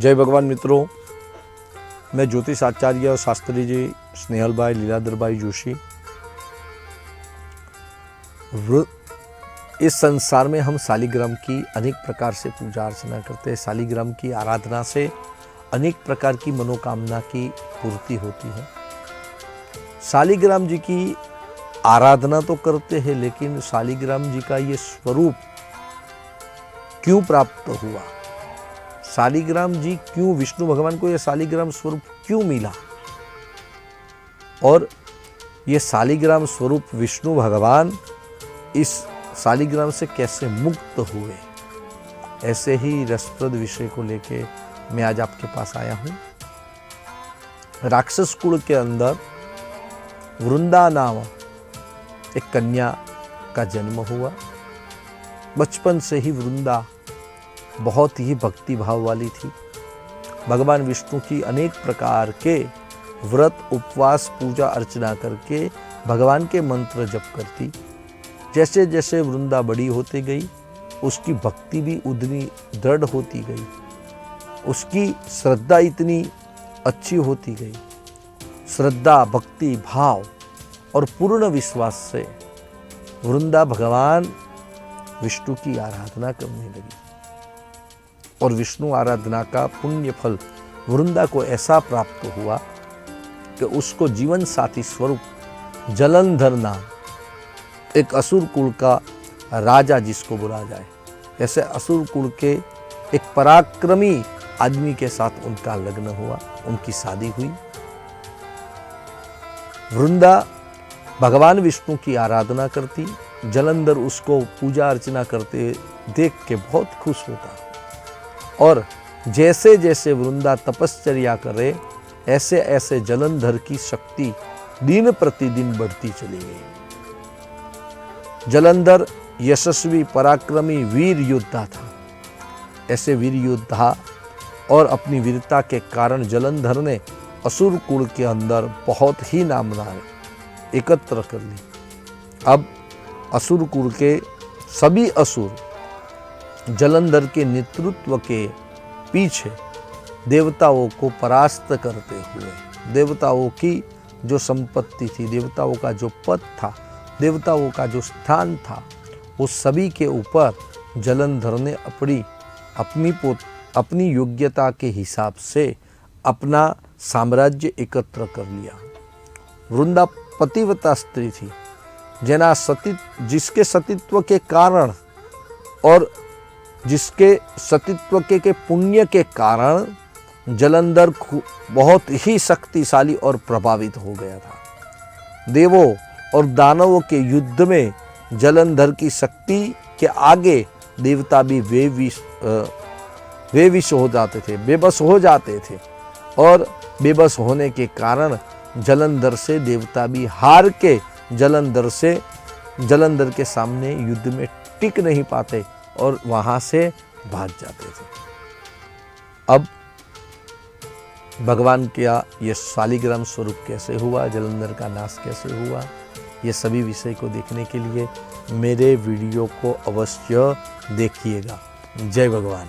जय भगवान मित्रों, मैं ज्योतिष आचार्य और शास्त्री जी स्नेहल भाई लीलाधर भाई जोशी। इस संसार में हम शालिग्राम की अनेक प्रकार से पूजा अर्चना करते हैं। शालिग्राम की आराधना से अनेक प्रकार की मनोकामना की पूर्ति होती है। शालिग्राम जी की आराधना तो करते हैं, लेकिन शालिग्राम जी का ये स्वरूप क्यों प्राप्त हुआ, शालिग्राम जी क्यों, विष्णु भगवान को ये शालिग्राम स्वरूप क्यों मिला, और ये शालिग्राम स्वरूप विष्णु भगवान इस शालिग्राम से कैसे मुक्त हुए, ऐसे ही रसप्रद विषय को लेके मैं आज आपके पास आया हूं। राक्षस कुल के अंदर वृंदा नाम एक कन्या का जन्म हुआ। बचपन से ही वृंदा बहुत ही भक्ति भाव वाली थी। भगवान विष्णु की अनेक प्रकार के व्रत उपवास पूजा अर्चना करके भगवान के मंत्र जप करती। जैसे जैसे वृंदा बड़ी होती गई, उसकी भक्ति भी उतनी दृढ़ होती गई, उसकी श्रद्धा इतनी अच्छी होती गई। श्रद्धा, भक्ति, भाव और पूर्ण विश्वास से वृंदा भगवान विष्णु की आराधना करने लगी, और विष्णु आराधना का पुण्य फल वृंदा को ऐसा प्राप्त हुआ कि उसको जीवन साथी स्वरूप जलंधर नाम एक असुर कुल का राजा, जिसको बोला जाए, ऐसे असुर कुल के एक पराक्रमी आदमी के साथ उनका लग्न हुआ, उनकी शादी हुई। वृंदा भगवान विष्णु की आराधना करती, जलंधर उसको पूजा अर्चना करते देख के बहुत खुश होता, और जैसे जैसे वृंदा तपश्चर्या करे, ऐसे ऐसे जलंधर की शक्ति दिन प्रतिदिन बढ़ती चली गई। जलंधर यशस्वी पराक्रमी वीर योद्धा था। ऐसे वीर योद्धा और अपनी वीरता के कारण जलंधर ने असुर कुल के अंदर बहुत ही नामधारी एकत्र कर ली। अब असुर कुल के सभी असुर जलंधर के नेतृत्व के पीछे देवताओं को परास्त करते हुए, देवताओं की जो संपत्ति थी, देवताओं का जो पद था, देवताओं का जो स्थान था, वो सभी के ऊपर जलंधर ने अपनी योग्यता के हिसाब से अपना साम्राज्य एकत्र कर लिया। वृंदा पतिव्रता स्त्री थी, जिसके सतीत्व के कारण और जिसके सतीत्व के पुण्य के कारण जलंधर बहुत ही शक्तिशाली और प्रभावित हो गया था। देवों और दानवों के युद्ध में जलंधर की शक्ति के आगे देवता भी बेविश हो जाते थे, बेबस हो जाते थे, और बेबस होने के कारण जलंधर से देवता भी हार के जलंधर के सामने युद्ध में टिक नहीं पाते और वहां से भाग जाते थे। अब भगवान का ये शालिग्राम स्वरूप कैसे हुआ, जलंधर का नाश कैसे हुआ, ये सभी विषय को देखने के लिए मेरे वीडियो को अवश्य देखिएगा। जय भगवान।